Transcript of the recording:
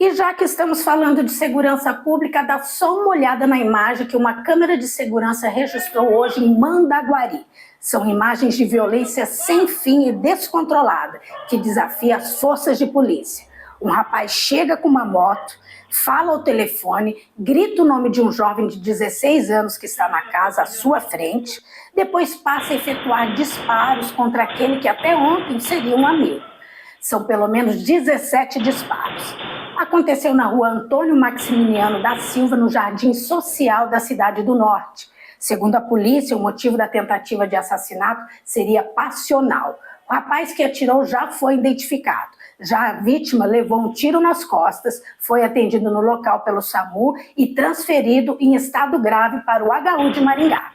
E já que estamos falando de segurança pública, dá só uma olhada na imagem que uma câmera de segurança registrou hoje em Mandaguari. São imagens de violência sem fim e descontrolada, que desafia as forças de polícia. Um rapaz chega com uma moto, fala ao telefone, grita o nome de um jovem de 16 anos que está na casa à sua frente, depois passa a efetuar disparos contra aquele que até ontem seria um amigo. São pelo menos 17 disparos. Aconteceu na rua Antônio Maximiliano da Silva, no Jardim Social da Cidade do Norte. Segundo a polícia, o motivo da tentativa de assassinato seria passional. O rapaz que atirou já foi identificado. Já a vítima levou um tiro nas costas, foi atendido no local pelo SAMU e transferido em estado grave para o HU de Maringá.